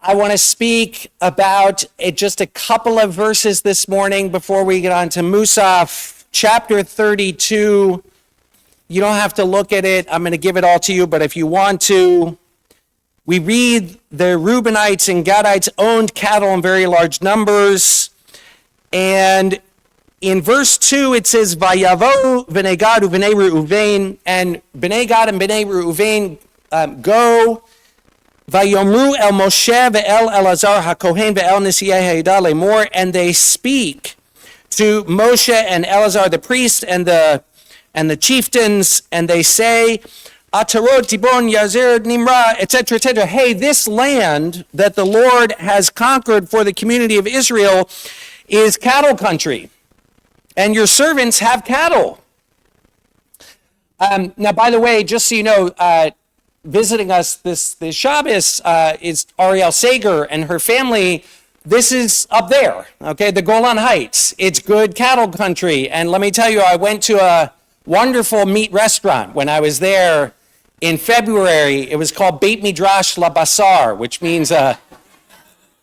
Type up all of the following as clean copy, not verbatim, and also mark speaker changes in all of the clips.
Speaker 1: I want to speak about just a couple of verses this morning before we get on to Musaf, chapter 32. You don't have to look at it. I'm going to give it all to you, but if you want to, we read the Reubenites and Gadites owned cattle in very large numbers. And in verse 2, it says, Vayavo v'nei Gad u'v'nei Reuven, and B'nai Gad and B'nai Reuven go. Vayomru el Moshe ve'el Elazar haKohen ve'el Nisieh ha'edah lemor, and they speak to Moshe and Elazar the priest and the chieftains, and they say, Atarot Tibon Yazer Nimra, etc., etc. Hey, this land that the Lord has conquered for the community of Israel is cattle country, and your servants have cattle. Now, by the way, just so you know, visiting us this Shabbos is Ariel Sager and her family. This is up there, okay, the Golan Heights. It's good cattle country. And let me tell you, I went to a wonderful meat restaurant when I was there in February. It was called Beit Midrash La Basar, which means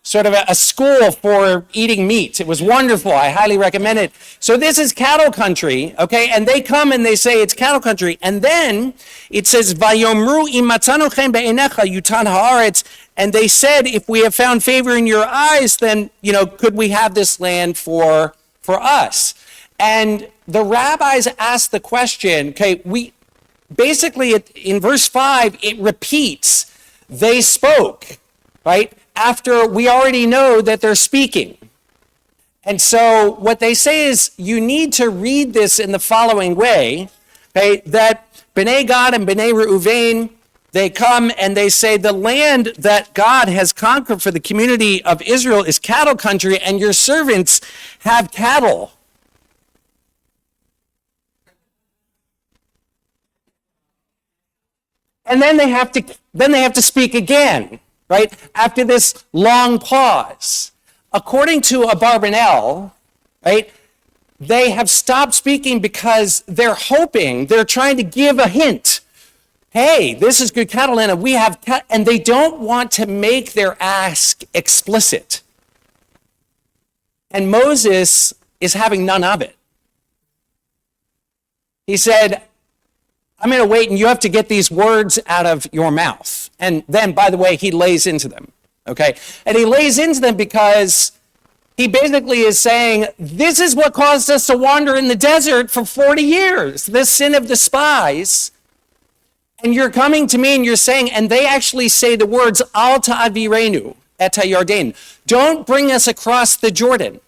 Speaker 1: sort of a school for eating meat. It was wonderful. I highly recommend it. So this is cattle country, okay? And they come and they say it's cattle country. And then it says, Vayomru imatzanu chen be'enecha yutan haaretz. And they said, if we have found favor in your eyes, then, could we have this land for us? And the rabbis asked the question, okay, basically in verse 5, it repeats, they spoke, right? After we already know that they're speaking. And so what they say is you need to read this in the following way, okay, that B'nai Gad and B'nai Reuven, they come and they say the land that God has conquered for the community of Israel is cattle country, and your servants have cattle. And then they have to speak again. Right? After this long pause, according to Abarbanel, right, they have stopped speaking because they're trying to give a hint. Hey, this is good cattle land, and we have and they don't want to make their ask explicit. And Moses is having none of it. He said, I'm going to wait, and you have to get these words out of your mouth. And then, by the way, he lays into them, okay? And he lays into them because he basically is saying, this is what caused us to wander in the desert for 40 years, this sin of the spies. And you're coming to me and you're saying, and they actually say the words, Al ta'avirenu et ha'yarden, don't bring us across the Jordan.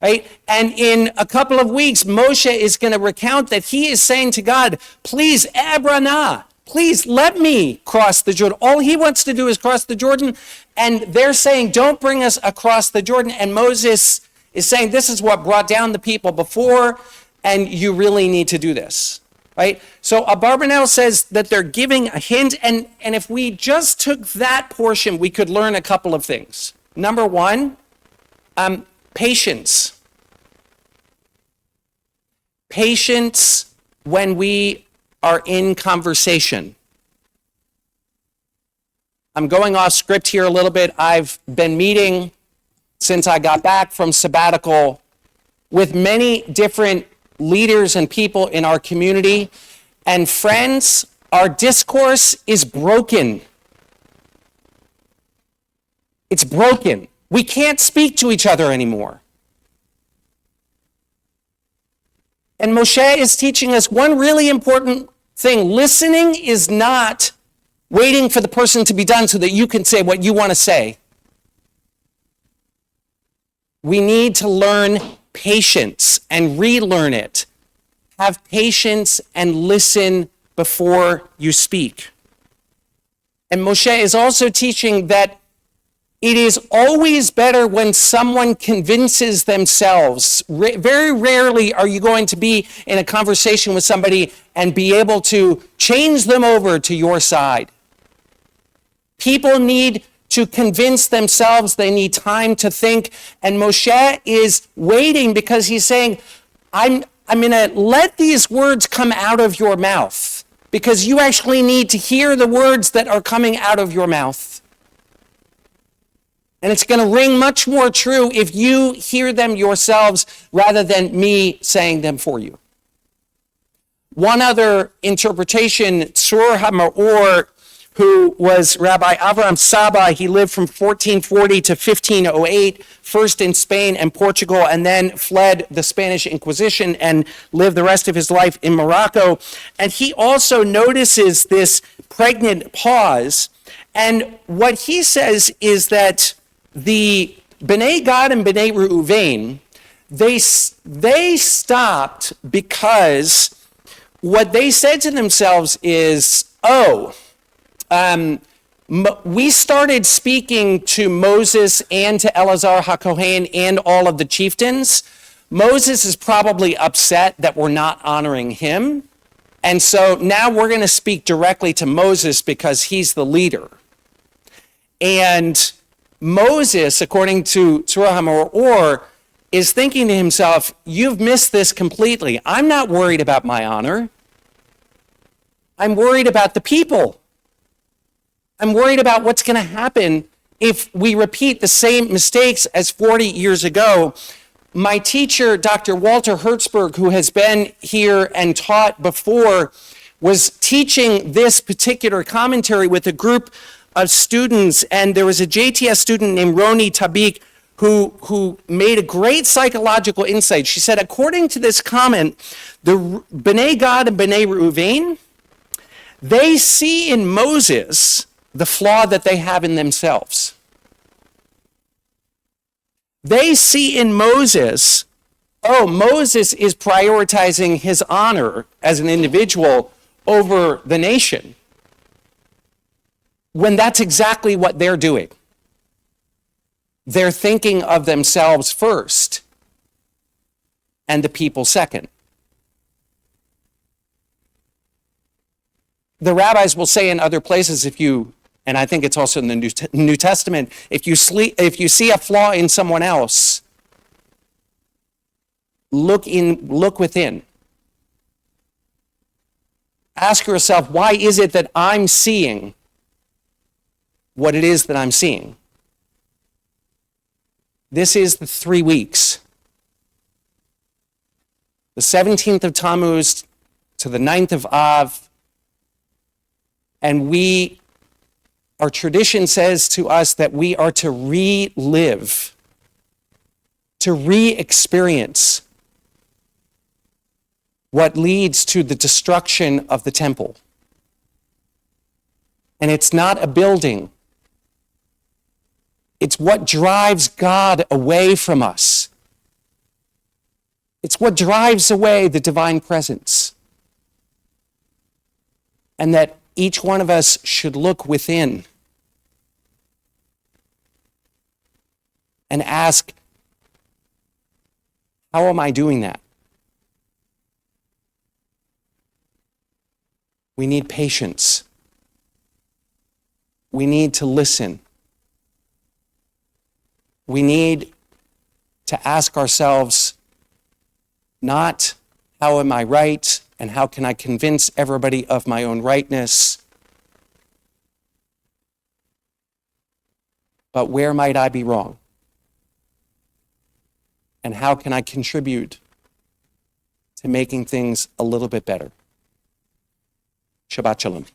Speaker 1: Right? And in a couple of weeks, Moshe is going to recount that he is saying to God, please, Abrana, please let me cross the Jordan. All he wants to do is cross the Jordan. And they're saying, don't bring us across the Jordan. And Moses is saying, this is what brought down the people before, and you really need to do this. Right? So Abarbanel says that they're giving a hint. And if we just took that portion, we could learn a couple of things. Number one, patience. Patience when we are in conversation. I'm going off script here a little bit. I've been meeting since I got back from sabbatical with many different leaders and people in our community. And friends, our discourse is broken. It's broken. We can't speak to each other anymore. And Moshe is teaching us one really important thing. Listening is not waiting for the person to be done so that you can say what you want to say. We need to learn patience and relearn it. Have patience and listen before you speak. And Moshe is also teaching that it is always better when someone convinces themselves. Very rarely are you going to be in a conversation with somebody and be able to change them over to your side. People need to convince themselves. They need time to think. And Moshe is waiting because he's saying, I'm going to let these words come out of your mouth because you actually need to hear the words that are coming out of your mouth. And it's going to ring much more true if you hear them yourselves rather than me saying them for you. One other interpretation, Tzur HaMa'or, who was Rabbi Avraham Saba, he lived from 1440 to 1508, first in Spain and Portugal, and then fled the Spanish Inquisition and lived the rest of his life in Morocco. And he also notices this pregnant pause. And what he says is that the Bnei Gad and Bnei Reuven, they stopped because what they said to themselves is, we started speaking to Moses and to Elazar HaKohen and all of the chieftains. Moses is probably upset that we're not honoring him. And so now we're going to speak directly to Moses because he's the leader. And Moses, according to Tzur HaMa'or, is thinking to himself, you've missed this completely. I'm not worried about my honor. I'm worried about the people. I'm worried about what's going to happen if we repeat the same mistakes as 40 years ago. My teacher, Dr. Walter Hertzberg, who has been here and taught before, was teaching this particular commentary with a group of students, and there was a JTS student named Roni Tabik who made a great psychological insight. She said, according to this comment, the Bnei Gad and Bnei Reuven, they see in Moses the flaw that they have in themselves. They see in Moses, Moses is prioritizing his honor as an individual over the nation, when that's exactly what they're doing. They're thinking of themselves first and the people second. The rabbis will say in other places, and I think it's also in the New Testament, if you see a flaw in someone else, look within. Ask yourself, why is it that I'm seeing what it is that I'm seeing? This is the 3 weeks. The 17th of Tammuz to the 9th of Av. And our tradition says to us that we are to relive, to re-experience what leads to the destruction of the temple. And it's not a building. It's what drives God away from us. It's what drives away the divine presence. And that each one of us should look within and ask, how am I doing that? We need patience. We need to listen. We need to ask ourselves, not how am I right and how can I convince everybody of my own rightness, but where might I be wrong? And how can I contribute to making things a little bit better? Shabbat Shalom.